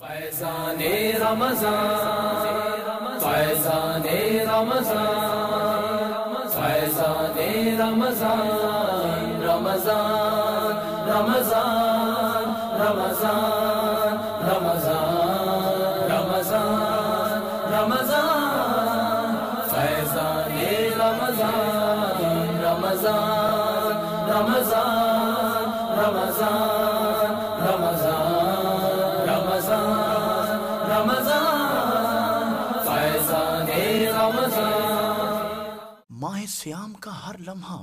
فیضان رمضان، فیضان رمضان، فیضان رمضان، رمضان رمضان رمضان رمضان رمضان رمضان، فیضان رمضان، رمضان رمضان رمضان رمضان رمضان رمضان، فیضان رمضان۔ ماہ سیام کا ہر لمحہ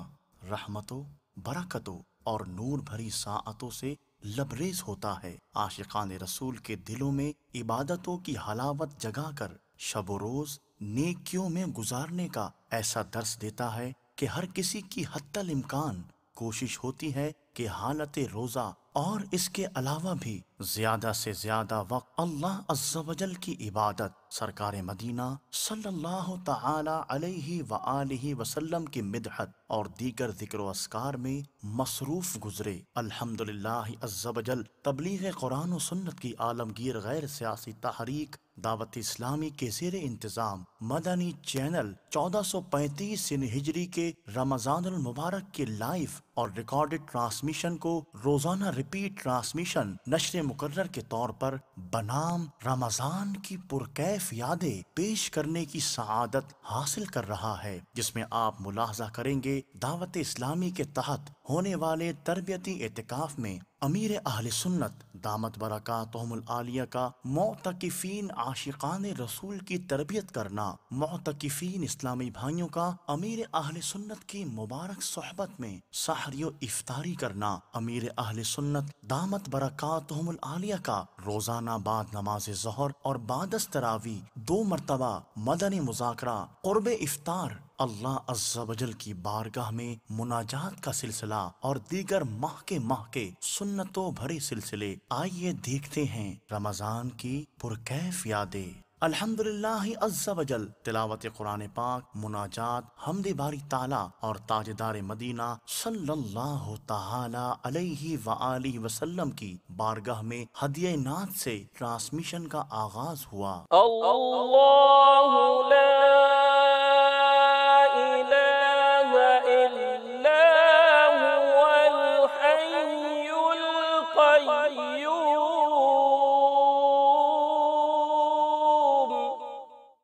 رحمتوں، برکتوں اور نور بھری ساعتوں سے لبریز ہوتا ہے۔ عاشقان رسول کے دلوں میں عبادتوں کی حلاوت جگا کر شب و روز نیکیوں میں گزارنے کا ایسا درس دیتا ہے کہ ہر کسی کی حتی الامکان کوشش ہوتی ہے کہ حالت روزہ اور اس کے علاوہ بھی زیادہ سے زیادہ وقت اللہ عز و جل کی عبادت، سرکار مدینہ صلی اللہ تعالی علیہ وآلہ وسلم کی مدحت اور دیگر ذکر و اذکار میں مصروف گزرے۔ الحمدللہ عز و جل تبلیغ قرآن و سنت کی عالمگیر غیر سیاسی تحریک دعوت اسلامی کے زیر انتظام مدنی چینل 1435 ہجری کے رمضان المبارک کے لائیو اور ریکارڈڈ ٹرانسمیشن کو روزانہ ریپیٹ ٹرانسمیشن نشر مقرر کے طور پر بنام رمضان کی پرکیف یادیں پیش کرنے کی سعادت حاصل کر رہا ہے، جس میں آپ ملاحظہ کریں گے دعوت اسلامی کے تحت ہونے والے تربیتی اعتکاف میں امیر اہل سنت دامت برکاتہم العالیہ کا معتکفین عاشقان رسول کی تربیت کرنا، معتکفین اسلامی بھائیوں کا امیر اہل سنت کی مبارک صحبت میں سحری و افطاری کرنا، امیر اہل سنت دامت برکاتہم العالیہ کا روزانہ بعد نماز ظہر اور بعد از تراویح 2 مرتبہ مدنی مذاکرہ قرب افطار، اللہ عز و جل کی بارگاہ میں مناجات کا سلسلہ اور دیگر ماہ کے سنتوں بھرے سلسلے۔ آئیے دیکھتے ہیں رمضان کی پرکیف یادیں۔ الحمدللہ عز و جل تلاوت قرآن پاک، مناجات، حمد باری تعالی اور تاجدار مدینہ صلی اللہ تعالی علیہ وآلہ وسلم کی بارگاہ میں ہدیہ نعت سے ٹرانسمیشن کا آغاز ہوا۔ اللہ لا الہ الا هو الحی القیوم،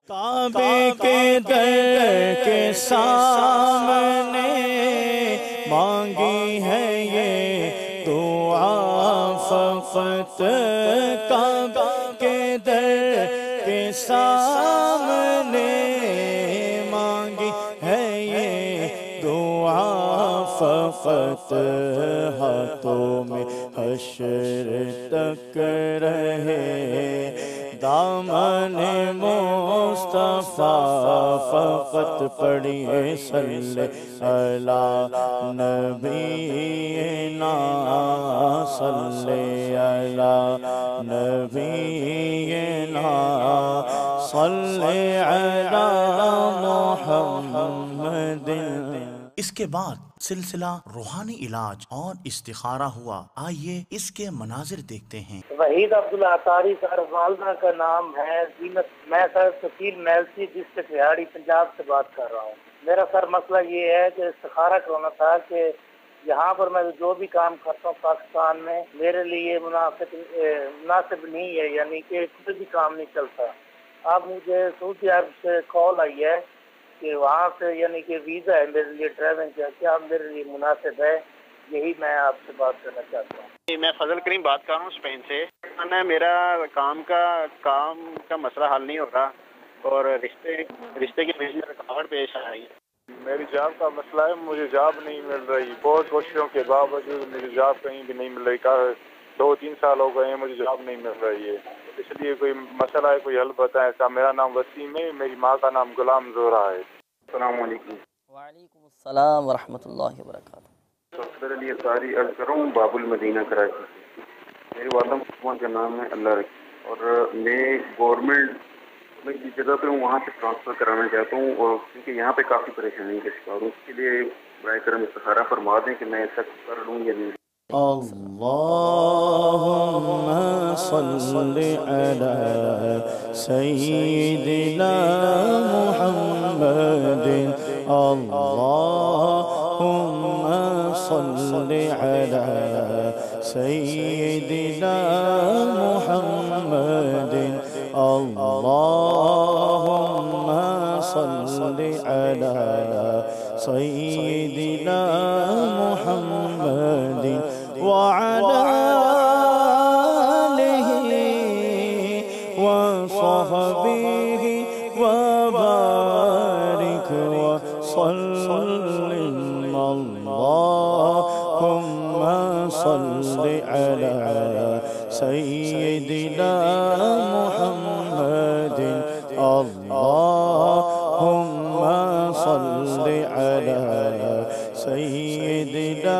کعبے کے در کے سامنے مانگی ہے یہ دعا فقط، کعبہ کے در کے سامنے مانگی ہے یہ دعا فقط، ہاتھوں میں حشر تک رہے دامن مصطفیٰ، فقط پڑھیے صلی علی نبینا، صلی علی نبینا، صلی علی محمد۔ اس کے بعد سلسلہ روحانی علاج اور استخارہ ہوا۔ آئیے اس کے مناظر دیکھتے ہیں۔ وحید عبداللہ اطاری سر، والدہ کا نام ہے زینت، میں سر تحصیل میلسی ڈسٹرکٹ ریاڑی پنجاب سے بات کر رہا ہوں۔ میرا سر مسئلہ یہ ہے کہ استخارہ کرنا تھا کہ یہاں پر میں جو بھی کام کرتا ہوں پاکستان میں میرے لیے مناسب نہیں ہے، یعنی کہ کوئی بھی کام نہیں چلتا۔ اب مجھے سعودی عرب سے کال آئی ہے کہ وہاں سے یعنی کہ ویزا ہے میرے لیے ڈرائیونگ کا، کیا میرے لیے مناسب ہے؟ یہی میں آپ سے بات کرنا چاہتا ہوں۔ میں فضل کریم بات کر رہا ہوں اسپین سے۔ میرا کام کا مسئلہ حل نہیں ہو رہا اور رشتے کے بیچ میں رکاوٹ پیش آ رہی ہے۔ میری جاب کا مسئلہ ہے، مجھے جاب نہیں مل رہی، بہت کوششوں کے باوجود مجھے جاب کہیں بھی نہیں مل رہی۔ 2-3 سال ہو گئے ہیں مجھے جاب نہیں مل رہی ہے، اس لیے کوئی مسئلہ ہے، کوئی حل بتائیں۔ میرا نام وسیم ہے، میری ماں کا نام غلام زہرا ہے۔ السلام علیکم۔ وعلیکم السلام ورحمۃ اللہ وبرکاتہ۔ صدر علی اطاری عرض کر رہا ہوں باب المدینہ کراچی سے۔ میری والدہ محترمہ کا نام ہے اللہ رکھی، اور میں گورنمنٹ میں جس جگہ پہ ہوں وہاں سے ٹرانسفر کرانا چاہتا ہوں، اور کیونکہ یہاں پہ کافی پریشانی کا شکار ہوں، اس کے لیے برائے کرم استخارہ فرما دیں کہ میں ایسا کر لوں یا نہیں۔ اللهم صل على سيدنا محمد اللهم صل على سيدنا محمد اللهم صل على سيدنا محمد وعلى آله وصحبه وبارك وسلم اللهم صل على سيدنا محمد اللهم صل على سيدنا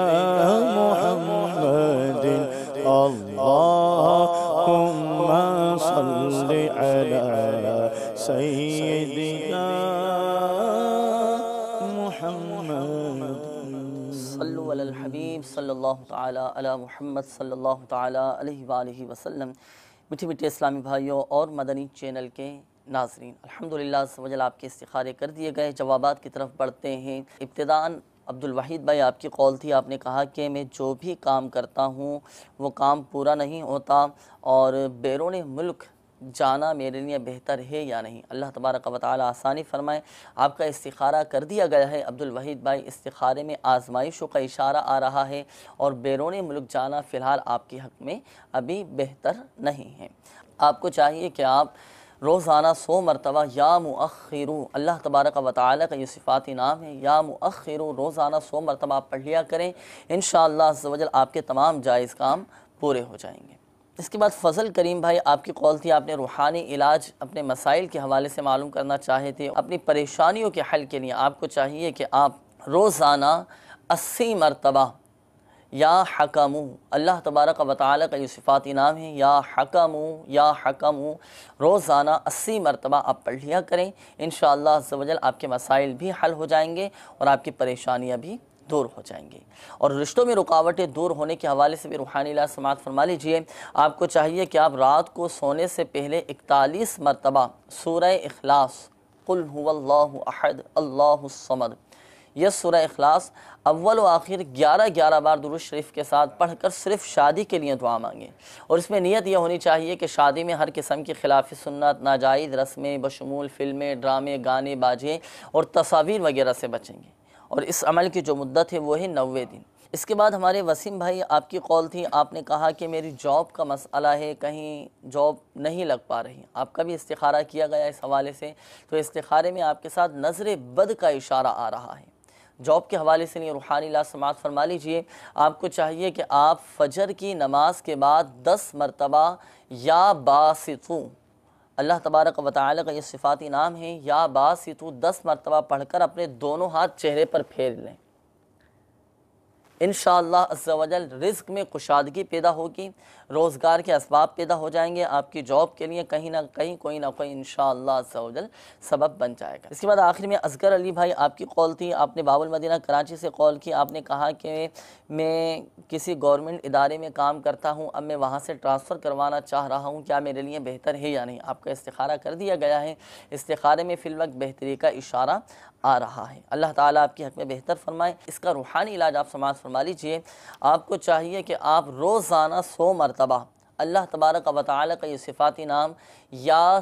محمد اللهم صل على سيدنا محمد صلو علی الحبیب صلی اللہ تعالی علی محمد صلی اللہ تعالی علیہ وآلہ وسلم۔ میٹھے میٹھے اسلامی بھائیوں اور مدنی چینل کے ناظرین، الحمدللہ سوجل آپ کے استخارے کر دیے گئے، جوابات کی طرف بڑھتے ہیں۔ ابتداً عبدالوحید بھائی آپ کی قول تھی، آپ نے کہا کہ میں جو بھی کام کرتا ہوں وہ کام پورا نہیں ہوتا اور بیرون ملک جانا میرے لیے بہتر ہے یا نہیں؟ اللہ تبارک و تعالی آسانی فرمائے۔ آپ کا استخارہ کر دیا گیا ہے عبدالوحید بھائی، استخارے میں آزمائشوں کا اشارہ آ رہا ہے اور بیرون ملک جانا فی الحال آپ کے حق میں ابھی بہتر نہیں ہے۔ آپ کو چاہیے کہ آپ روزانہ 100 مرتبہ یا مؤخرو، اللہ تبارک و تعالی کا یہ صفاتی نام ہے، یا مؤخرو، روزانہ 100 مرتبہ آپ پڑھ لیا کریں، انشاءاللہ عز و جل آپ کے تمام جائز کام پورے ہو جائیں گے۔ اس کے بعد فضل کریم بھائی آپ کی قول تھی، آپ نے روحانی علاج اپنے مسائل کے حوالے سے معلوم کرنا چاہے تھے۔ اپنی پریشانیوں کے حل کے لیے آپ کو چاہیے کہ آپ روزانہ 80 مرتبہ یا حکمو، اللہ تبارک و تعالی کا یہ صفاتی نام ہے، یا حکمو، روزانہ 80 مرتبہ آپ پڑھ لیا کریں، انشاءاللہ عز و جل آپ کے مسائل بھی حل ہو جائیں گے اور آپ کی پریشانیاں بھی دور ہو جائیں گے۔ اور رشتوں میں رکاوٹیں دور ہونے کے حوالے سے بھی روحانی علاج سماعت فرما لیجئے۔ آپ کو چاہیے کہ آپ رات کو سونے سے پہلے 41 مرتبہ سورہ اخلاص، قل هو اللہ احد اللہ الصمد، یہ سورہ اخلاص اول و آخر 11 بار درود شریف کے ساتھ پڑھ کر صرف شادی کے لیے دعا مانگیں، اور اس میں نیت یہ ہونی چاہیے کہ شادی میں ہر قسم کی خلاف سنت، ناجائز رسمیں بشمول فلمیں، ڈرامے، گانے، باجے اور تصاویر وغیرہ سے بچیں گے، اور اس عمل کی جو مدت ہے وہ ہے 90 دن۔ اس کے بعد ہمارے وسیم بھائی آپ کی قول تھی، آپ نے کہا کہ میری جاب کا مسئلہ ہے، کہیں جاب نہیں لگ پا رہی، آپ کا بھی استخارہ کیا گیا اس حوالے سے، تو استخارے میں آپ کے ساتھ نظر بد کا اشارہ آ رہا ہے۔ جاب کے حوالے سے نہیں، روحانی علاج سماعت فرما لیجئے۔ آپ کو چاہیے کہ آپ فجر کی نماز کے بعد 10 مرتبہ یا باسطو، اللہ تبارک و تعالی کا یہ صفاتی نام ہے، یا باسطو 10 مرتبہ پڑھ کر اپنے دونوں ہاتھ چہرے پر پھیر لیں، انشاءاللہ عز و جل رزق میں کشادگی پیدا ہوگی، روزگار کے اسباب پیدا ہو جائیں گے، آپ کی جاب کے لیے کہیں نہ کہیں کوئی نہ کوئی انشاءاللہ عز و جل سبب بن جائے گا۔ اس کے بعد آخر میں اصغر علی بھائی آپ کی قول تھی، آپ نے باب المدینہ کراچی سے قول کی، آپ نے کہا کہ میں کسی گورنمنٹ ادارے میں کام کرتا ہوں، اب میں وہاں سے ٹرانسفر کروانا چاہ رہا ہوں، کیا میرے لیے بہتر ہے یا نہیں؟ آپ کا استخارہ کر دیا گیا ہے، استخارے میں فی الوقت بہتری کا اشارہ آ رہا ہے، اللہ تعالیٰ آپ کی حق میں بہتر فرمائے۔ اس کا روحانی علاج آپ سماعت فرما لیجئے۔ آپ کو چاہیے کہ آپ روزانہ 100 مرتبہ اللہ تبارک و تعالی کا یہ صفاتی نام یا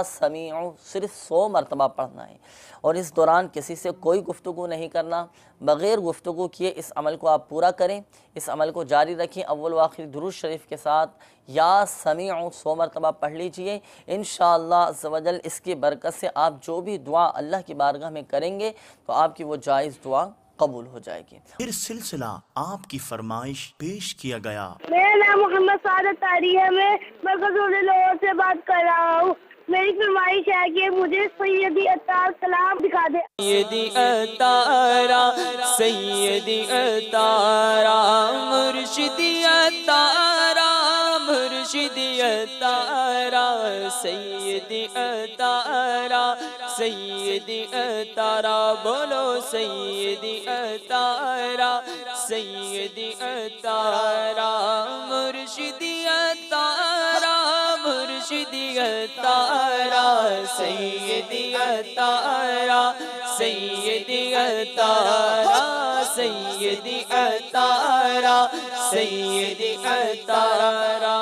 سمیعو صرف 100 مرتبہ پڑھنا ہے، اور اس دوران کسی سے کوئی گفتگو نہیں کرنا، بغیر گفتگو کیے اس عمل کو آپ پورا کریں، اس عمل کو جاری رکھیں، اول و آخر درود شریف کے ساتھ یا سمیعو 100 مرتبہ پڑھ لیجئے، انشاءاللہ عز و جل اس کی برکت سے آپ جو بھی دعا اللہ کی بارگاہ میں کریں گے تو آپ کی وہ جائز دعا قبول ہو جائے گی۔ پھر سلسلہ آپ کی فرمائش پیش کیا گیا۔ میرا نام محمد سعادت طاری ہے، میں مرکز لاہور سے بات کر رہا ہوں۔ میری فرمائش ہے کہ مجھے سیدی عطار کلام دکھا دے۔ سیدی عطارہ، سیدی عطارہ، مرشدی عطارہ، مرشدی مرشدی اتارا سیدی اتارا سیدی اتارا بولو سیدی اتارا سیدی اتارا مرشدی اتارا مرشدی اتارا سیدی اتارا سیدی اتارا سیدی اتارا سیدی اتارا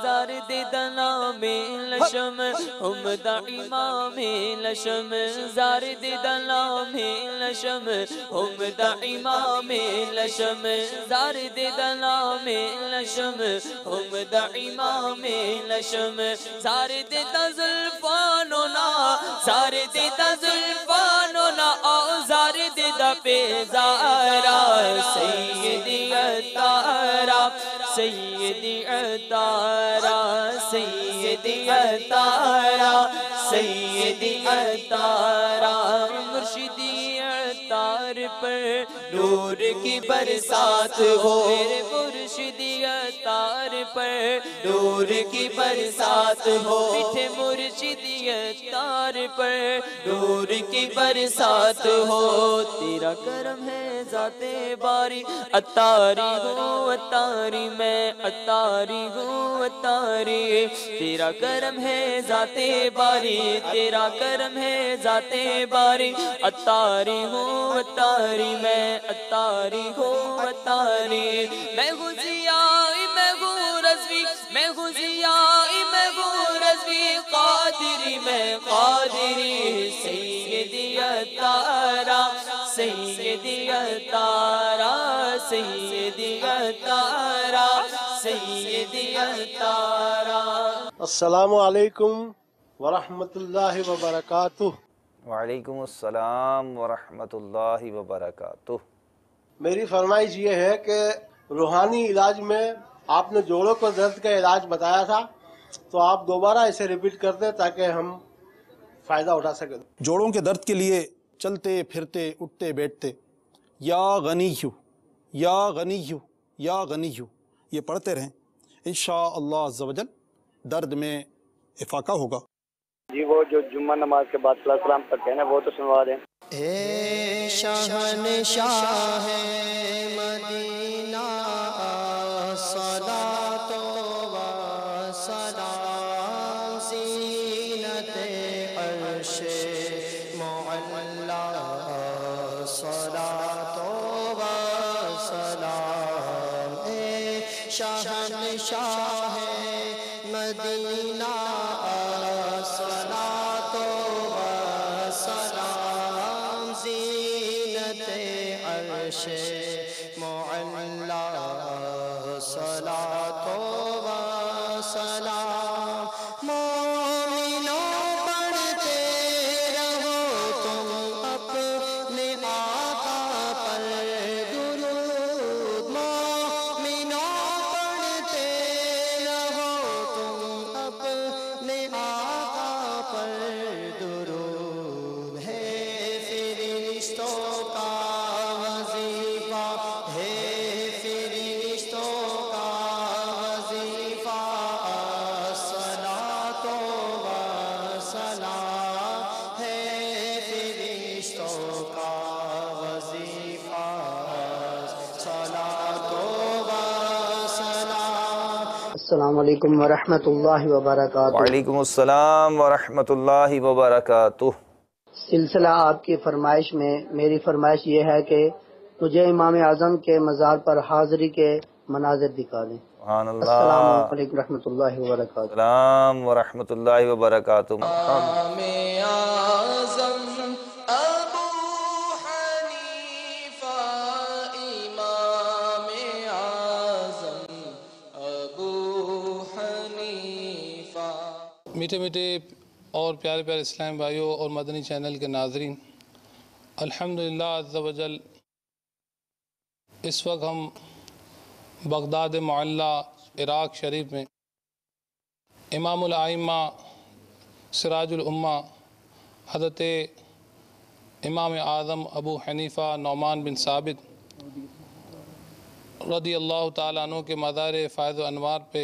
زارد دنام لشم حمد امام لشم زارد دنام لشم حمد امام لشم زارد دنام لشم حمد امام لشم زارد تزلفاننا زارد تزلفاننا زارد پیزارا سیدی اتارا سیدی اتارا سیدی اتارا سیدی اتارا مرشدی اتار پر نور کی برسات ہو مرشدی اتار پر نور کی برسات ہو میٹھے مرشدی اتار پر نور کی برسات ہو تیرا کرم ہے ذات باری اتاری ہوں اتاری میں اتاری ہوں اتاری تیرا کرم ہے ذات باری تیرا کرم ہے ذات باری اتاری ہوں اتاری میں اتاری ہوں اتاری میں ہوں ضیائی میں ہوں رضوی میں ہوں ضیائی میں ہوں رضوی قادری میں قادری سیدی اتارا سیدی اتارا سیدی اتارا سیدی اتارا السلام علیکم ورحمۃ اللہ وبرکاتہ۔ وعلیکم السلام ورحمۃ اللہ وبرکاتہ۔ میری فرمائش یہ ہے کہ روحانی علاج میں آپ نے جوڑوں کو درد کا علاج بتایا تھا، تو آپ دوبارہ اسے ریپیٹ کر دیں تاکہ ہم فائدہ اٹھا سکیں۔ جوڑوں کے درد کے لیے چلتے پھرتے اٹھتے بیٹھتے یا غنیو یا غنیو یا غنیو یہ پڑھتے رہیں، انشاءاللہ عز و جل درد میں افاقہ ہوگا۔ جی وہ جو جمعہ نماز کے بعد صلاۃ السلام پڑھتے ہیں نا وہ تو سنوا دیں۔ اے شہنشاہ مدینہ صلاۃ و سلام زینت عرش معلی صلاۃ و سلام اے شہنشاہ مدینہ صلاۃ و سلام زینت عرش معلی صلاۃ و سلام مومنوں پڑھتے رہو تم اپنے آقا پر درود مومنوں پڑھتے رہو تم اپنے آقا پر درود ہے فرشتوں کا وظیفہ ہے فرشتوں کا وظیفہ الصلاۃ و سلام ہے فرشتوں کا وظیفہ الصلاۃ و سلام۔ السلام علیکم ورحمۃ اللہ وبرکاتہ۔ وعلیکم السلام ورحمۃ اللہ وبرکاتہ۔ سلسلہ آپ کی فرمائش میں میری فرمائش یہ ہے کہ مجھے امام اعظم کے مزار پر حاضری کے مناظر دکھا دیں۔ سبحان اللہ۔ السلام علیکم ورحمۃ اللہ وبرکاتہ۔ السلام ورحمۃ اللہ وبرکاتہ۔ امام اعظم ابو حنیفہ امام اعظم ابو حنیفہ۔ میٹھے میٹھے اور پیارے پیارے اسلام بھائیوں اور مدنی چینل کے ناظرین، الحمدللہ عز و جل اس وقت ہم بغداد معلیٰ عراق شریف میں امام الائمہ سراج الامہ حضرت امام اعظم ابو حنیفہ نعمان بن ثابت رضی اللہ تعالیٰ عنہ کے مزار فیض و انوار پہ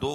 2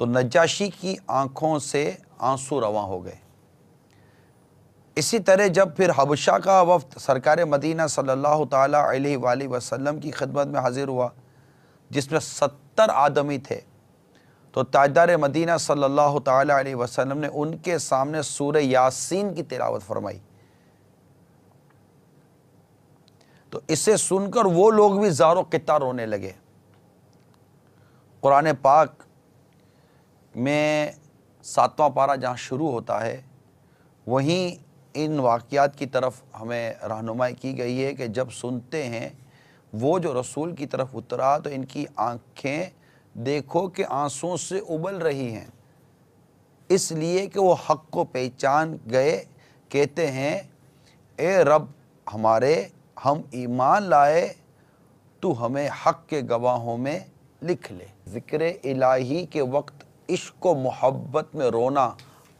تو نجاشی کی آنکھوں سے آنسو رواں ہو گئے۔ اسی طرح جب پھر حبشہ کا وفد سرکار مدینہ صلی اللہ تعالیٰ علیہ وآلہ وسلم کی خدمت میں حاضر ہوا، جس میں 70 آدمی تھے، تو تاجدار مدینہ صلی اللہ تعالیٰ علیہ وسلم نے ان کے سامنے سورہ یاسین کی تلاوت فرمائی۔ تو اسے سن کر وہ لوگ بھی زار و قطع رونے لگے۔ قرآن پاک میں 7واں پارہ جہاں شروع ہوتا ہے، وہیں ان واقعات کی طرف ہمیں رہنمائی کی گئی ہے کہ جب سنتے ہیں وہ جو رسول کی طرف اترا تو ان کی آنکھیں دیکھو کہ آنسوں سے ابل رہی ہیں، اس لیے کہ وہ حق کو پہچان گئے۔ کہتے ہیں اے رب ہمارے، ہم ایمان لائے، تو ہمیں حق کے گواہوں میں لکھ لے۔ ذکر الہی کے وقت عشق و محبت میں رونا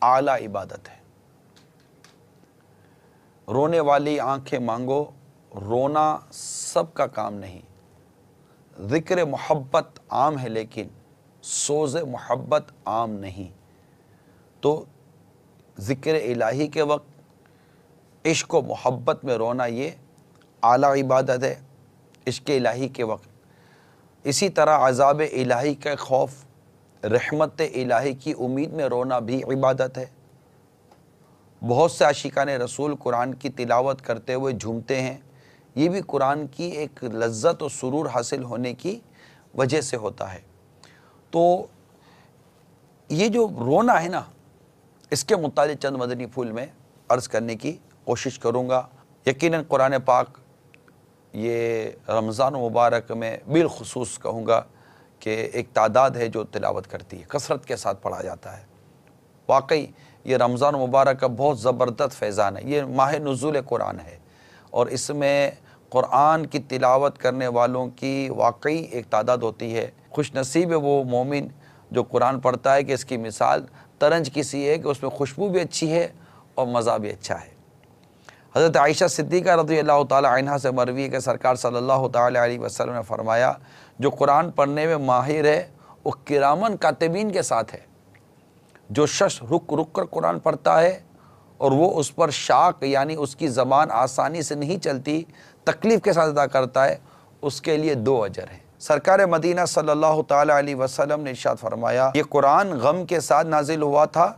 اعلیٰ عبادت ہے۔ رونے والی آنکھیں مانگو، رونا سب کا کام نہیں۔ ذکر محبت عام ہے لیکن سوز محبت عام نہیں۔ تو ذکر الہی کے وقت عشق و محبت میں رونا یہ اعلیٰ عبادت ہے، عشق الہی کے وقت۔ اسی طرح عذاب الہی کا خوف، رحمت الہی کی امید میں رونا بھی عبادت ہے۔ بہت سے عاشقان رسول قرآن کی تلاوت کرتے ہوئے جھومتے ہیں، یہ بھی قرآن کی ایک لذت و سرور حاصل ہونے کی وجہ سے ہوتا ہے۔ تو یہ جو رونا ہے نا، اس کے متعلق چند مدنی پھول میں عرض کرنے کی کوشش کروں گا۔ یقیناً قرآن پاک یہ رمضان مبارک میں بالخصوص کہوں گا کہ ایک تعداد ہے جو تلاوت کرتی ہے، کثرت کے ساتھ پڑھا جاتا ہے۔ واقعی یہ رمضان مبارک کا بہت زبردست فیضان ہے، یہ ماہ نزول قرآن ہے، اور اس میں قرآن کی تلاوت کرنے والوں کی واقعی ایک تعداد ہوتی ہے۔ خوش نصیب ہے وہ مومن جو قرآن پڑھتا ہے کہ اس کی مثال ترنج کسی ہے کہ اس میں خوشبو بھی اچھی ہے اور مزہ بھی اچھا ہے۔ حضرت عائشہ صدیقہ رضی اللہ تعالی عنہا سے مروی ہے کہ سرکار صلی اللہ تعالی علیہ وسلم نے فرمایا، جو قرآن پڑھنے میں ماہر ہے وہ کرامن کاتبین کے ساتھ ہے۔ جو شخص رک رک کر قرآن پڑھتا ہے اور وہ اس پر شاق یعنی اس کی زبان آسانی سے نہیں چلتی، تکلیف کے ساتھ ادا کرتا ہے، اس کے لیے 2 اجر ہیں۔ سرکار مدینہ صلی اللہ تعالی علیہ وسلم نے ارشاد فرمایا، یہ قرآن غم کے ساتھ نازل ہوا تھا،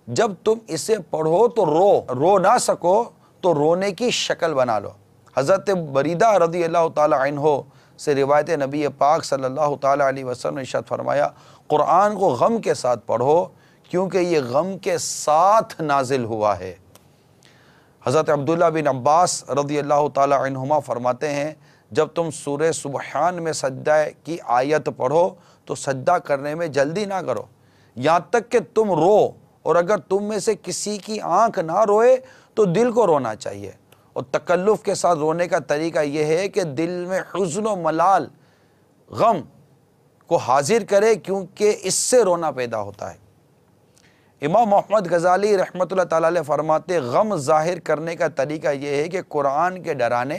جب تم اسے پڑھو تو رو نہ سکو تو رونے کی شکل بنا لو۔ حضرت بریدہ رضی اللہ تعالی عنہ سے روایت نبی پاک صلی اللہ تعالی علیہ وسلم نے ارشاد فرمایا، قرآن کو غم کے ساتھ پڑھو کیونکہ یہ غم کے ساتھ نازل ہوا ہے۔ حضرت عبداللہ بن عباس رضی اللہ تعالی عنہما فرماتے ہیں، جب تم سورہ سبحان میں سجدہ کی آیت پڑھو تو سجدہ کرنے میں جلدی نہ کرو یہاں تک کہ تم رو، اور اگر تم میں سے کسی کی آنکھ نہ روئے تو دل کو رونا چاہیے۔ اور تکلف کے ساتھ رونے کا طریقہ یہ ہے کہ دل میں حزن و ملال، غم کو حاضر کرے، کیونکہ اس سے رونا پیدا ہوتا ہے۔ امام محمد غزالی رحمۃ اللہ تعالی علیہ فرماتے، غم ظاہر کرنے کا طریقہ یہ ہے کہ قرآن کے ڈرانے،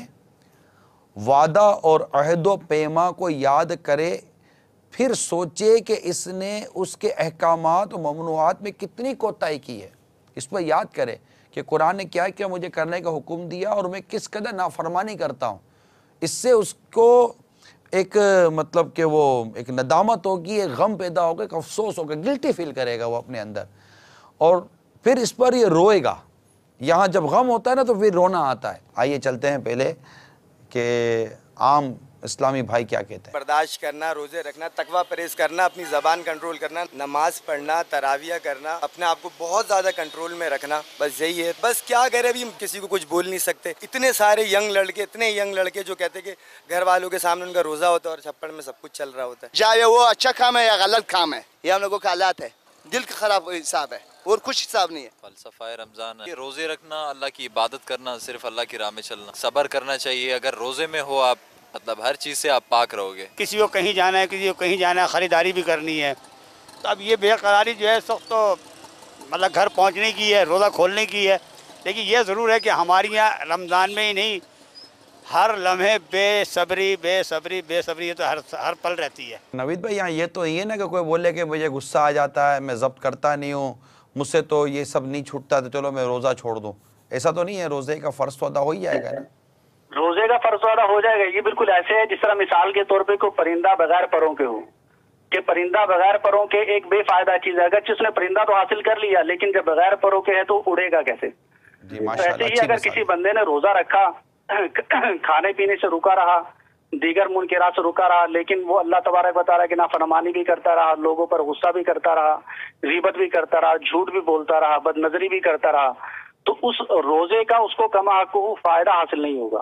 وعدہ اور عہد و پیما کو یاد کرے، پھر سوچے کہ اس نے اس کے احکامات و ممنوعات میں کتنی کوتاہی کی ہے، اس پر یاد کرے کہ قرآن نے کیا کیا مجھے کرنے کا حکم دیا اور میں کس قدر نافرمانی کرتا ہوں۔ اس سے اس کو ایک مطلب کہ وہ ایک ندامت ہوگی، ایک غم پیدا ہوگا، ایک افسوس ہوگا، گلٹی فیل کرے گا وہ اپنے اندر، اور پھر اس پر یہ روئے گا۔ یہاں جب غم ہوتا ہے نا تو پھر رونا آتا ہے۔ آئیے چلتے ہیں پہلے کہ عام اسلامی بھائی کیا کہتے ہیں۔ برداشت کرنا، روزے رکھنا، تقوی پرہیز کرنا، اپنی زبان کنٹرول کرنا، نماز پڑھنا، تراویح کرنا، اپنے آپ کو بہت زیادہ کنٹرول میں رکھنا، بس یہی ہے۔ بس کیا کرے، ابھی کسی کو کچھ بول نہیں سکتے۔ اتنے سارے اتنے ینگ لڑکے جو کہتے کہ گھر والوں کے سامنے ان کا روزہ ہوتا ہے اور چھپڑ میں سب کچھ چل رہا ہوتا ہے۔ چاہے وہ اچھا کام ہے یا غلط کام ہے، یہ ہم لوگوں کا حالات ہے، دل کا خراب حساب ہے اور خوش حساب نہیں ہے۔ فلسفہ رمضان ہے، روزے رکھنا، اللہ کی عبادت کرنا، صرف اللہ کی راہ میں چلنا، صبر کرنا چاہیے۔ اگر روزے میں ہو آپ، مطلب ہر چیز سے آپ پاک رہو گے۔ کسی کو کہیں جانا ہے، کسی کو کہیں جانا ہے، خریداری بھی کرنی ہے، تو اب یہ بے قراری جو ہے اس وقت تو مطلب گھر پہنچنے کی ہے، روزہ کھولنے کی ہے، لیکن یہ ضرور ہے کہ ہمارے یہاں رمضان میں ہی نہیں ہر لمحے بے صبری بے صبری بے صبری، یہ تو ہر پل رہتی ہے۔ نوید بھائی یہاں یہ تو ہے نا کہ کوئی بولے کہ مجھے غصہ آ جاتا ہے، میں ضبط کرتا نہیں ہوں، مجھ سے تو یہ سب نہیں چھوٹتا، تو چلو میں روزہ چھوڑ دوں، ایسا تو نہیں ہے؟ روزے کا فرض تو ادا ہو ہی جائے گا نا؟ روزے کا فرض ادا ہو جائے گا، یہ بالکل ایسے ہے جس طرح مثال کے طور پہ کوئی پرندہ بغیر پروں کے ہو، کہ پرندہ بغیر پروں کے ایک بے فائدہ چیز ہے، اگرچہ اس نے پرندہ تو حاصل کر لیا لیکن جب بغیر پروں کے ہے تو اڑے گا کیسے؟ ایسے ہی اگر کسی بندے نے روزہ رکھا، کھانے پینے سے رکا رہا، دیگر منکرات سے رکا رہا، لیکن وہ اللہ تبارک و تعالیٰ کی نافرمانی بھی کرتا رہا، لوگوں پر غصہ بھی کرتا رہا، غیبت بھی کرتا رہا، جھوٹ بھی بولتا رہا، بد نظری بھی کرتا رہا، تو اس روزے کا اس کو کما حقہ فائدہ حاصل نہیں ہوگا۔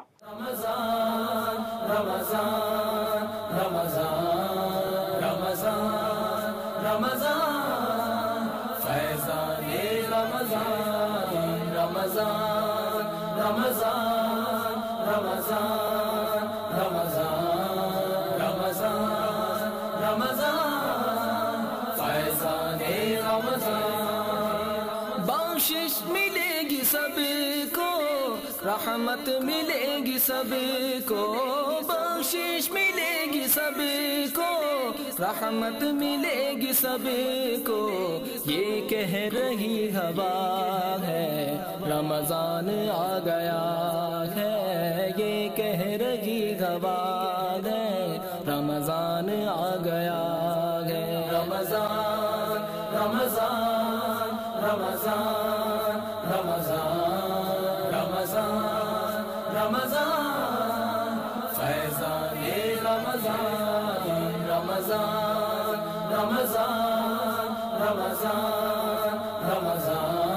بخشش ملے گی سب کو، رحمت ملے گی سب کو، بخشش ملے گی سب کو، رحمت ملے گی سب کو، یہ کہہ رہی ہوا ہے رمضان آ گیا ہے، یہ کہہ رہی ہوا ہے رمضان آ گیا ہے، رمضان رمضان رمضان رمضان رمضان رمضان فیضان رمضان رمضان رمضان رمضان رمضان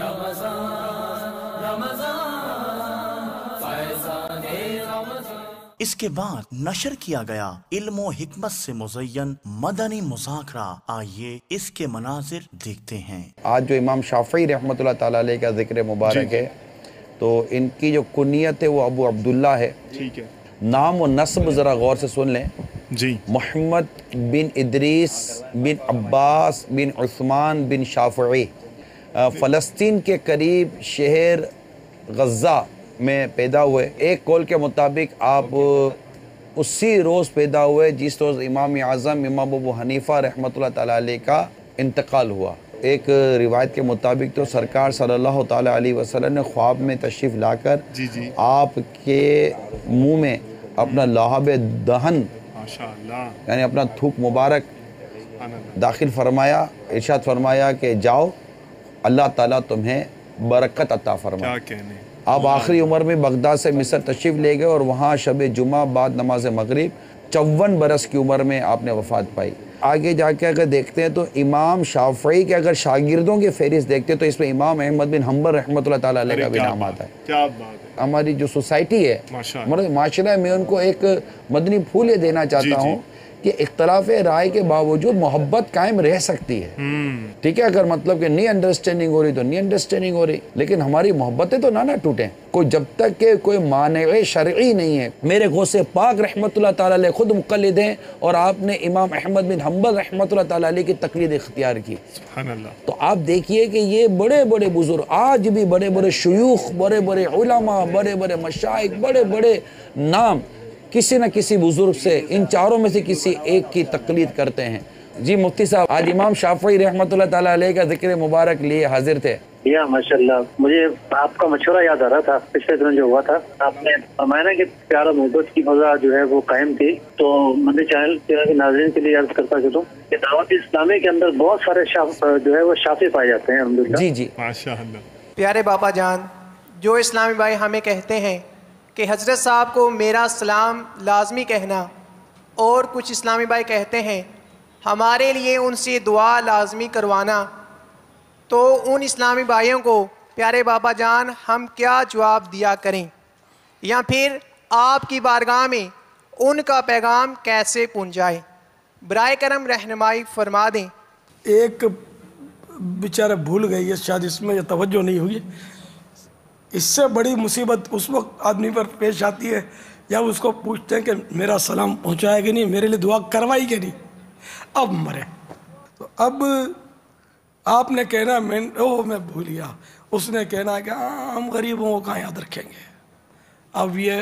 رمضان رمضان فیضان رمضان۔ اس کے بعد نشر کیا گیا علم و حکمت سے مزین مدنی مذاکرہ، آئیے اس کے مناظر دیکھتے ہیں۔ آج جو امام شافعی رحمۃ اللہ تعالیٰ علیہ کا ذکر مبارک ہے، تو ان کی جو کنیت ہے وہ ابو عبداللہ ہے۔ نام و نسب ذرا غور سے سن لیں۔ محمد بن ادریس بن عباس بن عثمان بن شافعی، فلسطین کے قریب شہر غزہ میں پیدا ہوئے۔ ایک قول کے مطابق آپ اسی روز پیدا ہوئے جس روز امام اعظم امام ابو حنیفہ رحمۃ اللہ تعالیٰ علیہ کا انتقال ہوا۔ ایک روایت کے مطابق تو سرکار صلی اللہ تعالیٰ علیہ وسلم نے خواب میں تشریف لا کر آپ کے منہ میں اپنا لعاب دہن یعنی اپنا تھوک مبارک داخل فرمایا، ارشاد فرمایا کہ جاؤ اللہ تعالیٰ تمہیں برکت عطا فرمائے۔ آپ آخری عمر میں بغداد سے مصر تشریف لے گئے اور وہاں شب جمعہ بعد نماز مغرب 54 برس کی عمر میں آپ نے وفات پائی۔ آگے جا کے اگر دیکھتے ہیں تو امام شافعی کے اگر شاگردوں کی فہرست دیکھتے ہیں تو اس میں امام احمد بن حنبل رحمۃ اللہ تعالیٰ علیہ کا بھی نام آتا ہے۔ ہماری جو سوسائٹی ہے، معاشرہ میں ان کو ایک مدنی پھول یہ دینا چاہتا ہوں کہ اختلاف رائے کے باوجود محبت قائم رہ سکتی ہے۔ ٹھیک ہے، اگر مطلب کہ نہیں انڈرسٹینڈنگ ہو رہی تو نہیں انڈرسٹینڈنگ ہو رہی، لیکن ہماری محبتیں تو نہ ٹوٹیں۔ کوئی جب تک کہ کوئی مانع شرعی نہیں ہے۔ میرے غوث پاک رحمۃ اللہ تعالیٰ علیہ خود مقلد ہیں اور آپ نے امام احمد بن حنبل رحمۃ اللہ تعالیٰ علیہ کی تقلید اختیار کی۔ تو آپ دیکھیے کہ یہ بڑے بڑے بزرگ آج بھی بڑے بڑے شیوخ، بڑے بڑے علماء، بڑے بڑے مشائخ، بڑے بڑے نام کسی نہ کسی بزرگ سے، ان چاروں میں سے کسی ایک کی تقلید کرتے ہیں۔ جی مفتی صاحب، آج امام شافعی رحمۃ اللہ تعالیٰ علیہ کا ذکر مبارک لیے حاضر تھے۔ یا ماشاءاللہ، مجھے آپ کا مشورہ یاد آ رہا تھا پچھلے دنوں جو ہوا تھا، آپ نے فرمایا نا کہ پیارا محبت کی فضا جو ہے وہ قائم تھی۔ تو مدنی چینل کے ناظرین کے لیے عرض کرتا چلوں کہ دعوت اسلامی کے اندر بہت سارے جو ہے وہ شافعی پائے جاتے ہیں الحمدللہ۔ جی جی ماشاءاللہ۔ پیارے بابا جان، جو اسلامی بھائی ہمیں کہتے ہیں کہ حضرت صاحب کو میرا سلام لازمی کہنا، اور کچھ اسلامی بھائی کہتے ہیں ہمارے لیے ان سے دعا لازمی کروانا، تو ان اسلامی بھائیوں کو پیارے بابا جان ہم کیا جواب دیا کریں، یا پھر آپ کی بارگاہ میں ان کا پیغام کیسے پہنچائیں؟ برائے کرم رہنمائی فرما دیں۔ ایک بیچارہ بھول گئی ہے، شاید اس میں توجہ نہیں ہوئی۔ اس سے بڑی مصیبت اس وقت آدمی پر پیش آتی ہے جب اس کو پوچھتے ہیں کہ میرا سلام پہنچایا کہ نہیں، میرے لیے دعا کروائی کہ نہیں، اب مرے۔ تو اب آپ نے کہنا میں بھول گیا، اس نے کہنا کہ ہم غریبوں کو کہاں یاد رکھیں گے۔ اب یہ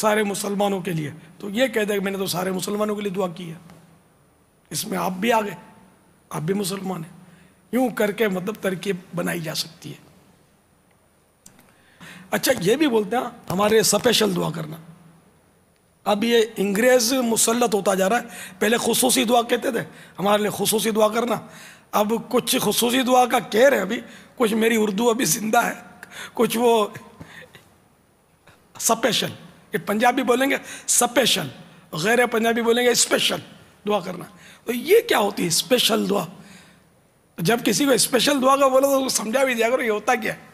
سارے مسلمانوں کے لیے، تو یہ کہہ دے کہ میں نے تو سارے مسلمانوں کے لیے دعا کی ہے، اس میں آپ بھی آ گئے، آپ بھی مسلمان ہیں. یوں کر کے مطلب ترکیب بنائی جا سکتی ہے. اچھا یہ بھی بولتے ہیں ہمارے اسپیشل دعا کرنا. اب یہ انگریز مسلط ہوتا جا رہا ہے. پہلے خصوصی دعا کہتے تھے، ہمارے لیے خصوصی دعا کرنا. اب کچھ خصوصی دعا کا کہہ رہے ہیں ابھی، کچھ میری اردو ابھی زندہ ہے، کچھ وہ اسپیشل، یہ پنجابی بولیں گے اسپیشل، غیر پنجابی بولیں گے اسپیشل دعا کرنا. تو یہ کیا ہوتی ہے اسپیشل دعا؟ جب کسی کو اسپیشل دعا کا بولو تو سمجھا بھی دیا کرو یہ ہوتا کیا ہے.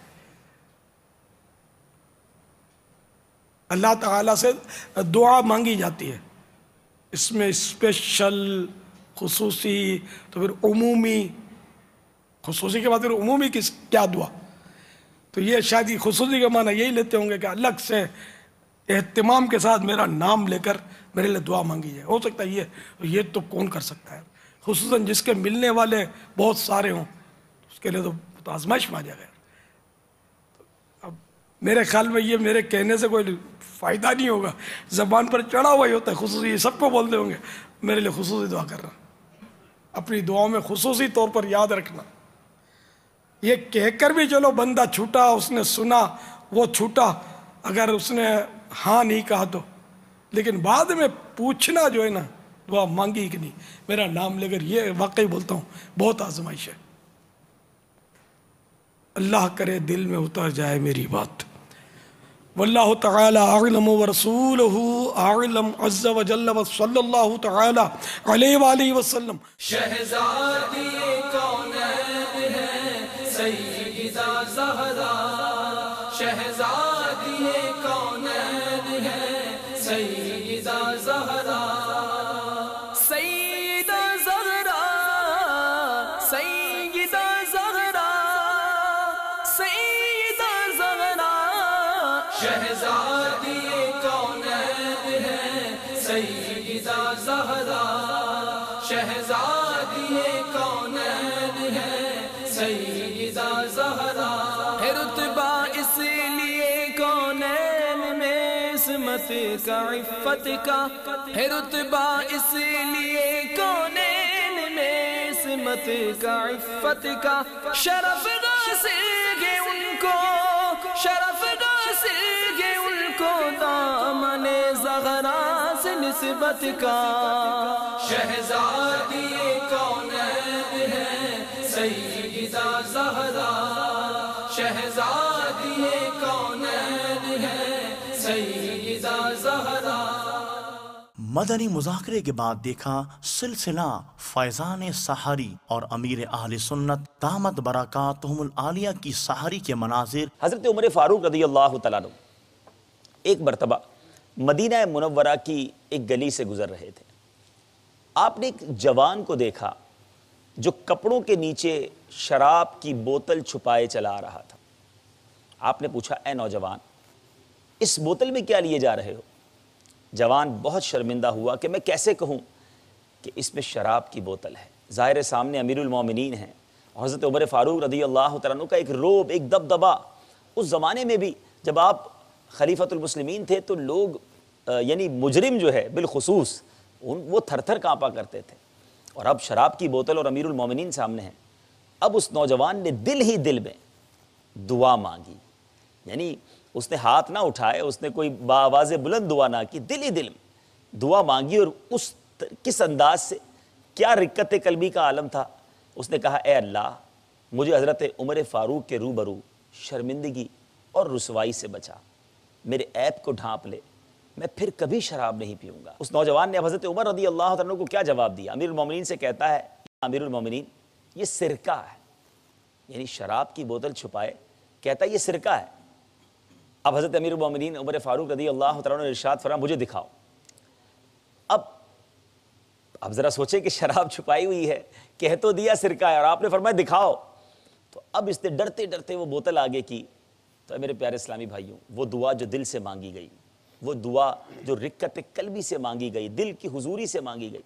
اللہ تعالیٰ سے دعا مانگی جاتی ہے، اس میں اسپیشل، خصوصی، تو پھر عمومی، خصوصی کے بعد پھر عمومی کیا دعا. تو یہ شاید خصوصی کا معنی یہی لیتے ہوں گے کہ الگ سے اہتمام کے ساتھ میرا نام لے کر میرے لیے دعا مانگی جائے. ہو سکتا ہے یہ تو کون کر سکتا ہے، خصوصاً جس کے ملنے والے بہت سارے ہوں اس کے لیے تو آزمائش میں آ جائے گا. اب میرے خیال میں یہ میرے کہنے سے کوئی فائدہ نہیں ہوگا، زبان پر چڑھا ہوا ہی ہوتا ہے خصوصی. یہ سب کو بولتے ہوں گے میرے لیے خصوصی دعا کرنا. اپنی دعاؤں میں خصوصی طور پر یاد رکھنا. یہ کہہ کر بھی چلو بندہ چھوٹا، اس نے سنا وہ چھوٹا، اگر اس نے ہاں نہیں کہا تو، لیکن بعد میں پوچھنا جو ہے نا دعا مانگی کہ نہیں، میرا نام لے کر، یہ واقعی بولتا ہوں بہت آزمائش ہے. اللہ کرے دل میں اتر جائے میری بات. واللہ تعالی اعلم ورسولہ اعلم عز وجل وصلی اللہ تعالی علیہ وآلہ وسلم. شہزادی کونین ہے سیدہ زہرا، شہزادی کونین ہے سیدہ زہرا، سیدہ زہرا، سیدہ زہرا، سیدہ زہرا، شہزادی کونین ہے سیدہ زہرا، شہزادی کونین ہے سیدہ زہرا. ہے رتبہ اس لیے کونین میں عصمت کا، عفت کا، ہے رتبہ اس لیے کونین میں عصمت کا، عفت کا. شرف حاصل گے ان کو، شرف حاصل گے ان کو دامن زہرا سے نسبت کا. شہزادی کونین ہے سیدہ زہرا، شہزادی کونین ہے سیدہ زہرا. مدنی مذاکرے کے بعد دیکھا سلسلہ فیضان سحری اور امیر اہل سنت دامت برکاتہم العالیہ کی سحری کے مناظر. حضرت عمر فاروق رضی اللہ تعالیٰ عنہ ایک مرتبہ مدینہ منورہ کی ایک گلی سے گزر رہے تھے. آپ نے ایک جوان کو دیکھا جو کپڑوں کے نیچے شراب کی بوتل چھپائے چلا رہا تھا. آپ نے پوچھا اے نوجوان اس بوتل میں کیا لیے جا رہے ہو؟ جوان بہت شرمندہ ہوا کہ میں کیسے کہوں کہ اس میں شراب کی بوتل ہے. ظاہر سامنے امیر المومنین ہیں اور حضرت عمر فاروق رضی اللہ تعالیٰ عنہ کا ایک روب، ایک دبدبا. اس زمانے میں بھی جب آپ خلیفۃ المسلمین تھے تو لوگ یعنی مجرم جو ہے بالخصوص وہ تھر تھر کانپا کرتے تھے. اور اب شراب کی بوتل اور امیر المومنین سامنے ہیں. اب اس نوجوان نے دل ہی دل میں دعا مانگی، یعنی اس نے ہاتھ نہ اٹھائے، اس نے کوئی بآواز بلند دعا نہ کی، دل ہی دل میں دعا مانگی. اور اس کس انداز سے، کیا رقت قلبی کا عالم تھا. اس نے کہا اے اللہ مجھے حضرت عمر فاروق کے روبرو شرمندگی اور رسوائی سے بچا، میرے عیب کو ڈھانپ لے، میں پھر کبھی شراب نہیں پیوں گا. اس نوجوان نے اب حضرت عمر رضی اللہ عنہ کو کیا جواب دیا؟ امیر المومنین سے کہتا ہے امیر المومنین یہ سرکہ ہے، یعنی شراب کی بوتل چھپائے، کہتا ہے یہ سرکہ ہے. اب حضرت امیر المومنین عمر فاروق رضی اللہ عنہ نے ارشاد فرمایا مجھے دکھاؤ. اب ذرا سوچیں کہ شراب چھپائی ہوئی ہے، کہہ تو دیا سرکہ ہے اور آپ نے فرمایا دکھاؤ. تو اب اس نے ڈرتے ڈرتے وہ بوتل آگے کی. تو میرے پیارے اسلامی بھائیوں، وہ دعا جو دل سے مانگی گئی، وہ دعا جو رقت قلبی سے مانگی گئی، دل کی حضوری سے مانگی گئی،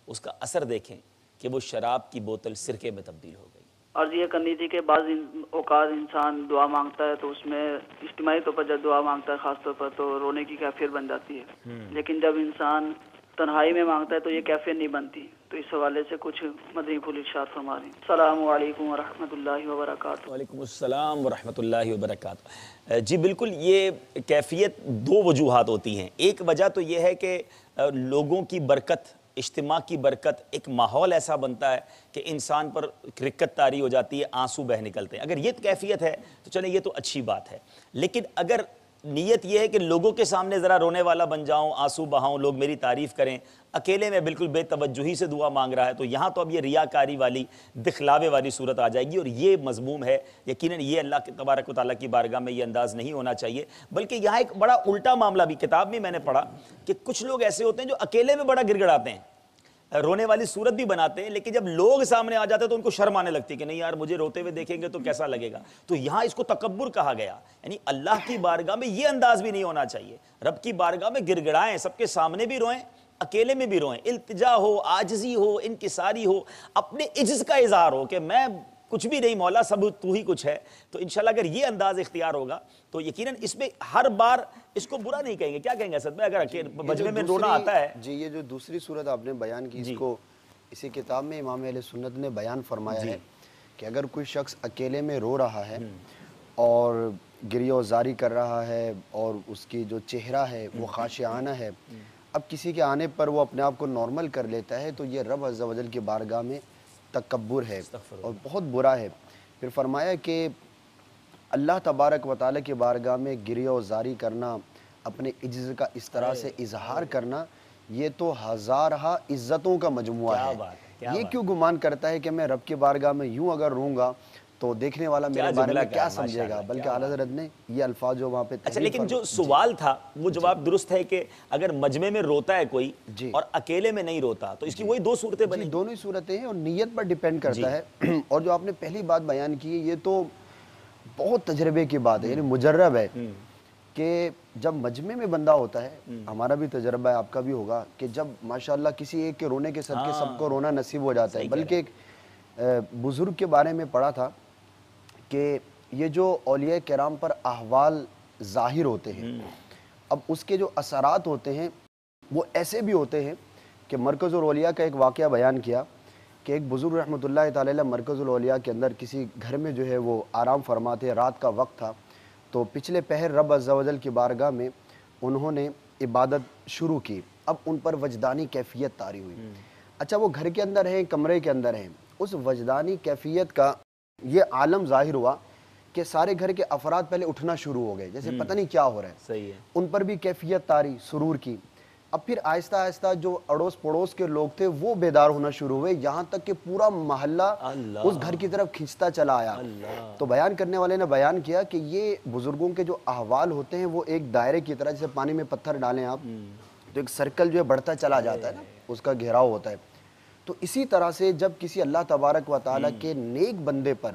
اس کا اثر دیکھیں کہ وہ شراب کی بوتل سرکے میں تبدیل ہو گئی. عرض یہ کرنی تھی کہ بعض اوقات انسان دعا مانگتا ہے تو اس میں اجتماعی طور پر جب دعا مانگتا ہے خاص طور پر تو رونے کی کیفیت بن جاتی ہے، لیکن جب انسان تنہائی میں مانگتا ہے تو یہ کیفیت نہیں بنتی. تو اس حوالے سے کچھ مدنی پھول ارشاد فرما رہے ہیں. السلام علیکم ورحمۃ اللہ وبرکاتہ. وعلیکم السلام ورحمۃ اللہ وبرکاتہ. جی بالکل، یہ کیفیت دو وجوہات ہوتی ہیں. ایک وجہ تو یہ ہے کہ لوگوں کی برکت، اجتماع کی برکت، ایک ماحول ایسا بنتا ہے کہ انسان پر رکت طاری ہو جاتی ہے، آنسو بہہ نکلتے ہیں. اگر یہ کیفیت ہے تو چلیں یہ تو اچھی بات ہے، لیکن اگر نیت یہ ہے کہ لوگوں کے سامنے ذرا رونے والا بن جاؤں، آنسو بہاؤں، لوگ میری تعریف کریں، اکیلے میں بالکل بے توجہی سے دعا مانگ رہا ہے، تو یہاں تو اب یہ ریاکاری والی، دکھلاوے والی صورت آ جائے گی، اور یہ مذموم ہے. یقیناً یہ اللہ کے تبارک و تعالیٰ کی بارگاہ میں یہ انداز نہیں ہونا چاہیے. بلکہ یہاں ایک بڑا الٹا معاملہ بھی کتاب میں نے پڑھا کہ کچھ لوگ ایسے ہوتے ہیں جو اکیلے میں بڑا گڑ گڑاتے ہیں، رونے والی صورت بھی بناتے ہیں، لیکن جب لوگ سامنے آ جاتے ہیں تو ان کو شرم آنے لگتی ہے کہ نہیں یار مجھے روتے ہوئے دیکھیں گے تو کیسا لگے گا. تو یہاں اس کو تکبر کہا گیا. یعنی اللہ کی بارگاہ میں یہ انداز بھی نہیں ہونا چاہیے. رب کی بارگاہ میں گڑ گڑائیں، سب کے سامنے بھی روئیں، اکیلے میں بھی روئیں، التجا ہو، عاجزی ہو، انکساری ہو، اپنے عجز کا اظہار ہو کہ میں کچھ بھی نہیں مولا، سب تو ہی کچھ ہے. تو انشاءاللہ اگر یہ انداز اختیار ہوگا تو یقیناً اس میں ہر بار اس کو برا نہیں کہیں گے. کیا کہیں گے اسد بھائی اگر مجمع میں رونا آتا ہے؟ جی یہ جو دوسری صورت آپ نے بیان کی، اس کو اسی کتاب میں امام اہل سنت نے بیان فرمایا ہے کہ اگر کوئی شخص اکیلے میں رو رہا ہے اور گریہ و زاری کر رہا ہے اور اس کی جو چہرہ ہے وہ خاشعانہ ہے، اب کسی کے آنے پر وہ اپنے آپ کو نارمل کر لیتا ہے، تو یہ رب عز و جل کی بارگاہ میں تکبر ہے اور بہت برا ہے. پھر فرمایا کہ اللہ تبارک و تعالیٰ کی بارگاہ میں گریہ و زاری کرنا، اپنے عجز کا اس طرح سے اظہار کرنا، یہ تو ہزارہا عزتوں کا مجموعہ ہے. یہ کیوں گمان کرتا ہے کہ میں رب کی بارگاہ میں یوں اگر روں گا تو دیکھنے والا میرے بارے میں کیا سمجھے گا؟ بلکہ اعلیٰ حضرت نے یہ الفاظ جو وہاں پہ اچھا، لیکن جو سوال تھا وہ جواب درست ہے کہ اگر مجمع میں روتا ہے کوئی اور اکیلے میں نہیں روتا تو اس کی وہی دو صورتیں بنی. دونوں ہی صورتیں ہیں اور نیت پر ڈیپینڈ کرتا ہے. اور جو آپ نے پہلی بات بیان کی ہے یہ تو بہت تجربے کی بات ہے، یعنی مجرب ہے کہ جب مجمع میں بندہ ہوتا ہے، ہمارا بھی تجربہ ہے، آپ کا بھی ہوگا، کہ جب ماشاءاللہ کسی ایک کے رونے کے صدقے سب کو رونا نصیب ہو جاتا ہے. بلکہ ایک بزرگ کے بارے میں پڑھا تھا کہ یہ جو اولیاء کرام پر احوال ظاہر ہوتے ہیں، اب اس کے جو اثرات ہوتے ہیں وہ ایسے بھی ہوتے ہیں کہ مرکز الاولیاء کا ایک واقعہ بیان کیا کہ ایک بزرگ رحمۃ اللہ تعالی علیہ مرکز الاولیاء کے اندر کسی گھر میں جو ہے وہ آرام فرماتے، رات کا وقت تھا، تو پچھلے پہر رب عز و جل کی بارگاہ میں انہوں نے عبادت شروع کی. اب ان پر وجدانی کیفیت طاری ہوئی. اچھا وہ گھر کے اندر ہیں، کمرے کے اندر ہیں، اس وجدانی کیفیت کا یہ عالم ظاہر ہوا کہ سارے گھر کے افراد پہلے اٹھنا شروع ہو گئے، جیسے پتہ نہیں کیا ہو رہا ہے. صحیح ہے. ان پر بھی کیفیت طاری سرور کی. اب پھر آہستہ آہستہ جو اڑوس پڑوس کے لوگ تھے وہ بیدار ہونا شروع ہوئے، یہاں تک کہ پورا محلہ اس گھر کی طرف کھنچتا چلا آیا. تو بیان کرنے والے نے بیان کیا کہ یہ بزرگوں کے جو احوال ہوتے ہیں وہ ایک دائرے کی طرح، جیسے پانی میں پتھر ڈالیں آپ تو ایک سرکل جو ہے بڑھتا چلا جاتا ہے نا، اس کا گھیراؤ ہوتا ہے. تو اسی طرح سے جب کسی اللہ تبارک و تعالیٰ کے نیک بندے پر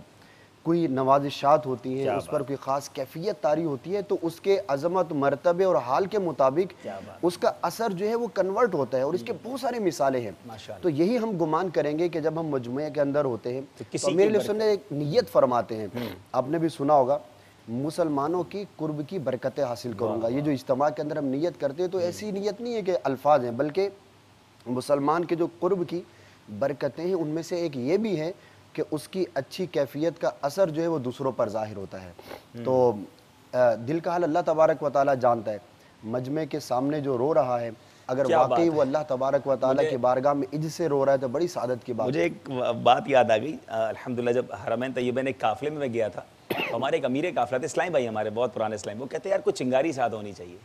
کوئی نوازشات ہوتی ہیں، اس پر کوئی خاص کیفیت طاری ہوتی ہے، تو اس کے عظمت، مرتبے اور حال کے مطابق اس کا اثر جو ہے وہ کنورٹ ہوتا ہے. اور اس کے بہت سارے مثالیں ہیں. تو یہی ہم گمان کریں گے کہ جب ہم مجموعے کے اندر ہوتے ہیں تو امیر علیہ السلام نے ایک نیت فرماتے ہیں، آپ نے بھی سنا ہوگا، مسلمانوں کی قرب کی برکتیں حاصل کروں گا. یہ جو اجتماع کے اندر ہم نیت کرتے ہیں تو ایسی نیت نہیں ہے کہ الفاظ ہیں، بلکہ مسلمان کے جو قرب کی برکتیں ہیں ان میں سے ایک یہ بھی ہے کہ اس کی اچھی کیفیت کا اثر جو ہے وہ دوسروں پر ظاہر ہوتا ہے. تو دل کا حال اللہ تبارک و تعالیٰ جانتا ہے. مجمع کے سامنے جو رو رہا ہے اگر واقعی وہ اللہ تبارک و تعالیٰ کی بارگاہ میں عجز سے رو رہا ہے تو بڑی سعادت کی بات. مجھے ایک بات یاد آ گئی الحمدللہ، جب حرمین طیبین ایک قافلے میں گیا تھا، ہمارے ایک امیر قافلہ تھے، اسلام بھائی ہمارے بہت پرانے اسلام، وہ کہتے ہیں یار کوئی چنگاری ساتھ ہونی چاہیے.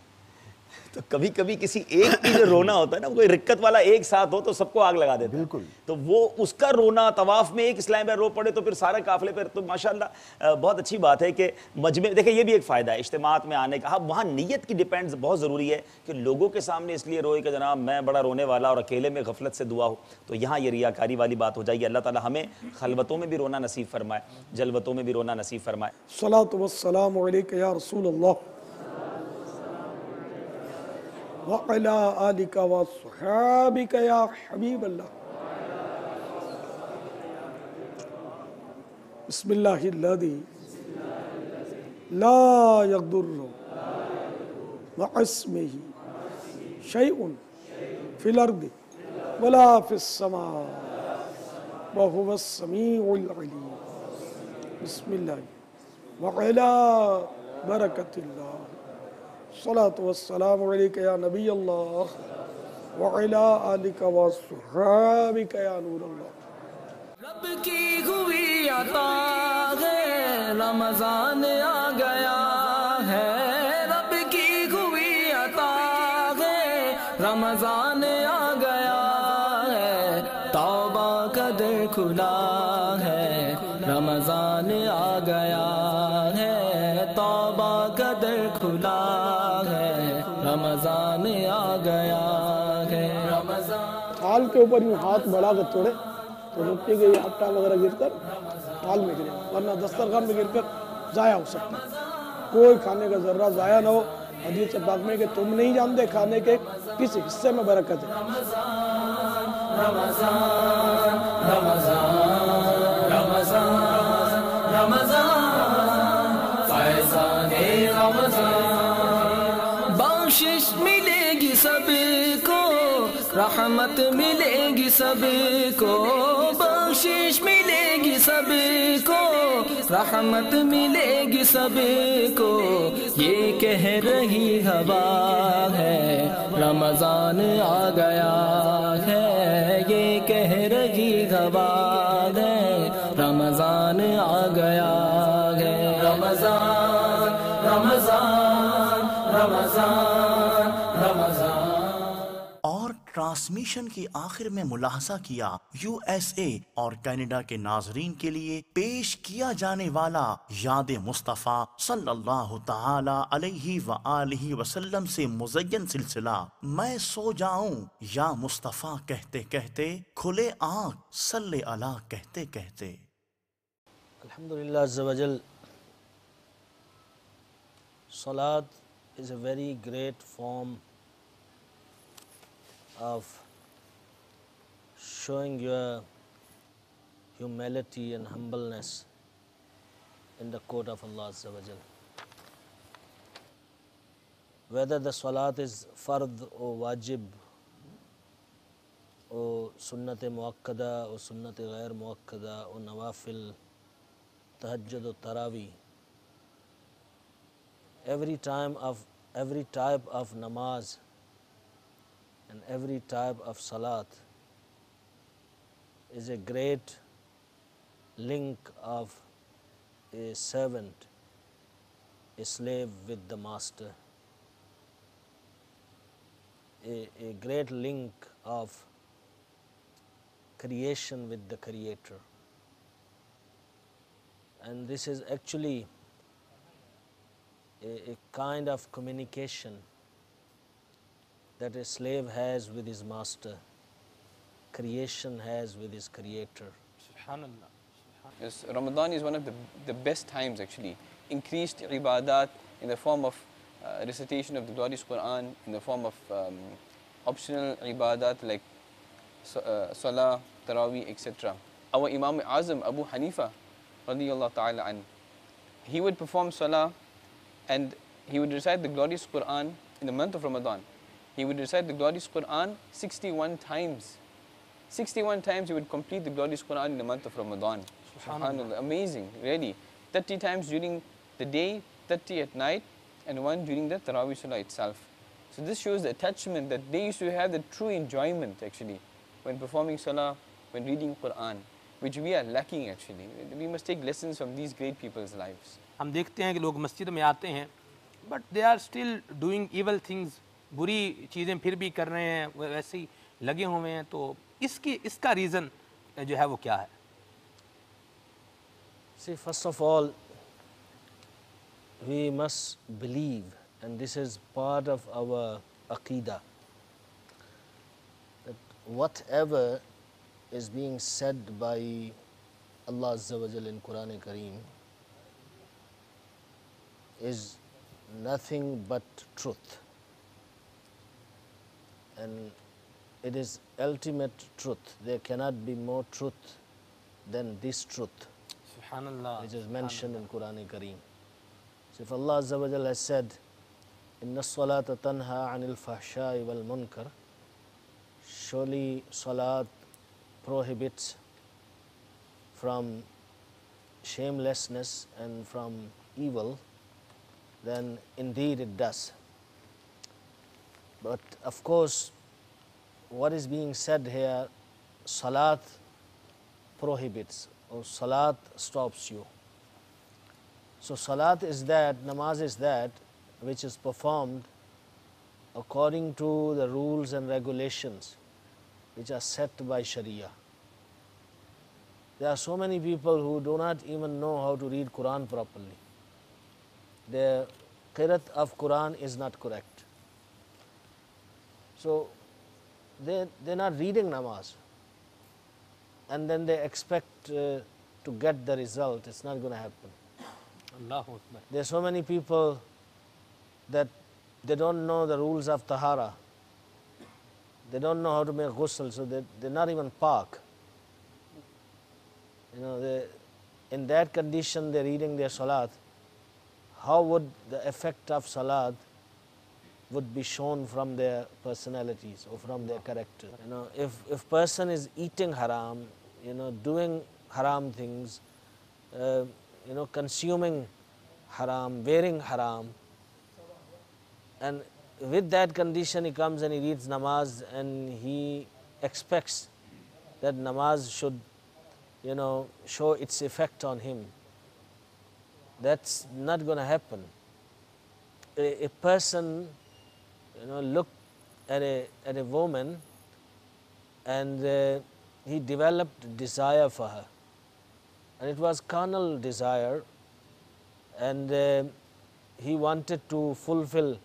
تو کبھی کبھی کسی ایک کی جو رونا ہوتا ہے نا، کوئی رکت والا ایک ساتھ ہو تو سب کو آگ لگا دیتا ہے. بالکل. تو وہ اس کا رونا طواف میں ایک اسلام بھائی رو پڑے تو پھر سارے قافلے پر. تو ماشاءاللہ بہت اچھی بات ہے کہ مجمع، دیکھیں یہ بھی ایک فائدہ ہے اجتماعات میں آنے کا. اب وہاں نیت کی ڈیپینڈز بہت ضروری ہے کہ لوگوں کے سامنے اس لیے روئے کہ جناب میں بڑا رونے والا اور اکیلے میں غفلت سے دعا ہو، تو یہاں یہ ریاکاری والی بات ہو جائے گی. اللہ تعالیٰ ہمیں خلوتوں میں بھی رونا نصیب فرمائے، جلوتوں میں بھی رونا نصیب فرمائے. الصلاۃ والسلام علیک یا رسول اللہ وعلی آلک وصحابک یا حبیب اللہ. بسم اللہ الذی لا یضر مع اسمہ شیء فی الارض ولا فی السماء وهو السمیع العلیم. بسم اللہ وعلا برکت اللہ. الصلاة والسلام علیک یا نبی اللہ وعلا آلک وصحابک یا نور اللہ. رب کی ہوئی عطا ہے رمضان آ گیا ہے. رب کی ہوئی عطا ہے رمضان آ گیا ہے. توبہ کا در کھلا ہے رمضان آ گیا ہے. توبہ کا در کھلا ہے رمضان آ گیا ہے. رمضان تھال کے اوپر یوں ہاتھ بڑھا کر توڑے تو روٹی کے یہ آٹا وغیرہ گر کر تھال میں گرے ورنہ دسترخوان میں گر کر ضائع ہو سکتا ہے. کوئی کھانے کا ذرہ ضائع نہ ہو. حدیث پاک میں کہ تم نہیں جانتے کھانے کے کس حصے میں برکت ہے. رمضان رمضان رمضان رمضان فیضان رمضان. بخشش ملے گی سب کو رحمت ملے گی سب کو. بخشش ملے گی سب کو رحمت ملے گی سب کو. یہ کہہ رہی ہوا ہے رمضان آ گیا ہے. یہ کہہ رہی ہوا ہے رمضان آ گیا ہے. رمضان رمضان رمضان رمضان. اور ٹرانسمیشن کی آخر میں ملاحظہ کیا یو ایس اے اور کینیڈا کے ناظرین کے لیے پیش کیا جانے والا یاد مصطفیٰ صلی اللہ تعالی علیہ وآلہ وسلم سے مزین سلسلہ میں سو جاؤں یا مصطفیٰ کہتے کہتے کھلے آنکھ صلی اللہ کہتے کہتے. Alhamdulillah Azza wa Jal, Salat is a very great form of showing your humility and humbleness in the court of Allah Azza wa Jal. Whether the Salat is fard or wajib or sunnat muakkada or sunnat ghair muakkada or nawafil, tahajjud or tarawih, every type of namaz and every type of salat is a great link of a servant, a slave with the master, a great link of creation with the creator. And this is actually a kind of communication that a slave has with his master, creation has with his creator. Subhanallah. Yes, Ramadan is one of the best times actually. Increased ibadat in the form of recitation of the glorious Quran, in the form of optional ibadat like salah, tarawih, etc. Our Imam Azam, Abu Hanifa, radiyallahu ta'ala an, he would perform salah and he would recite the glorious Quran in the month of Ramadan. He would recite the glorious Quran 61 times. 61 times he would complete the glorious Quran in the month of Ramadan. Subhanallah. Amazing, really. 30 times during the day, 30 at night, and 1 during the Tarawih Salah itself. So this shows the attachment that they used to have, the true enjoyment actually when performing Salah, when reading Quran, which we are lacking actually. We must take lessons from these great people's lives. ہم دیکھتے ہیں کہ لوگ مسجد میں آتے ہیں but they are still doing evil things, بری چیزیں پھر بھی کر رہے ہیں، ویسے ہی لگے ہوئے ہیں. تو اس کا ریزن جو ہے وہ کیا ہے؟ See, first of all, we must believe, and this is part of our aqeedah, that whatever is being said by Allah Azza wa Jal in Quran Kareem is nothing but truth, and it is ultimate truth. There cannot be more truth than this truth. which is mentioned in Quran Kareem. So if Allah Azza wa Jalla has said, Inna salata tanha anil fahsha'i wal munkar, surely salat prohibits from shamelessness and from evil, then indeed it does. But of course, what is being said here, salat prohibits or salat stops you. So salat is that, namaz is that which is performed according to the rules and regulations which are set by Sharia. There are so many people who do not even know how to read Quran properly. Their qiraat of Quran is not correct. So they're not reading namaz. And then they expect to get the result. It's not going to happen. There are so many people that they don't know the rules of tahara. They don't know how to make ghusl, so they're not even pak. You know, in that condition they're reading their salat. How would the effect of salat would be shown from their personalities or from their character? You know, if person is eating haram, you know, doing haram things, you know, consuming haram, wearing haram, and with that condition he comes and he reads namaz and he expects that namaz should, you know, show its effect on him. That's not going to happen. A person, you know, looked at a woman and he developed desire for her, and it was carnal desire, and he wanted to fulfill,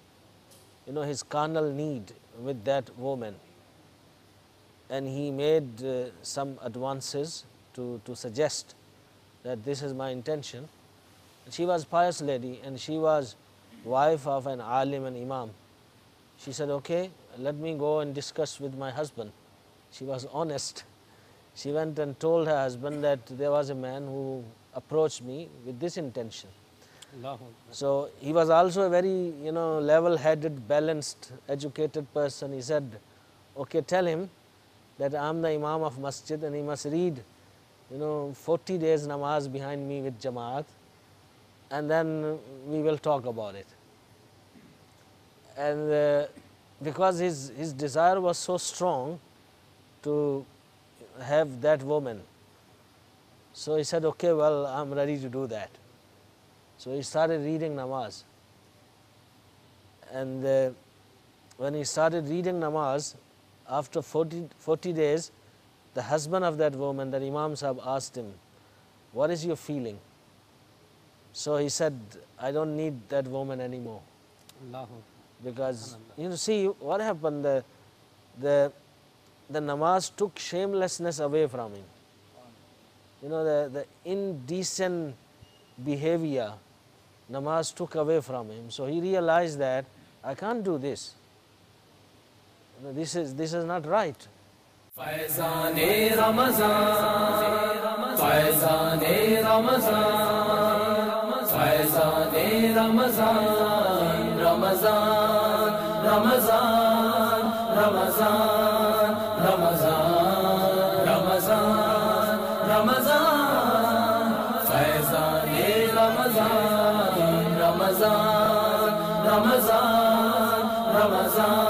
you know, his carnal need with that woman, and he made some advances to suggest that this is my intention. She was a pious lady and she was wife of an alim and imam. She said, okay, let me go and discuss with my husband. She was honest. She went and told her husband that there was a man who approached me with this intention. So he was also a very, you know, level-headed, balanced, educated person. He said, okay, tell him that I'm the imam of masjid and he must read, you know, 40 days namaz behind me with jamaat, and then we will talk about it. And because his desire was so strong to have that woman, so he said, okay, well, I'm ready to do that. So he started reading namaz. And when he started reading namaz, after 40 days, the husband of that woman, that Imam Sahib, asked him, what is your feeling? So he said, I don't need that woman anymore. Because, you know, see what happened, the namaz took shamelessness away from him. You know, the indecent behavior, namaz took away from him. So he realized that I can't do this. You know, this is not right. Faizane Ramazan, Faizane Ramazan, Faizane Ramazan, Ramazan, Ramazan, Ramazan, Ramazan, Ramazan, Ramazan, Faizane Ramazan, Ramazan, Ramazan, Ramazan.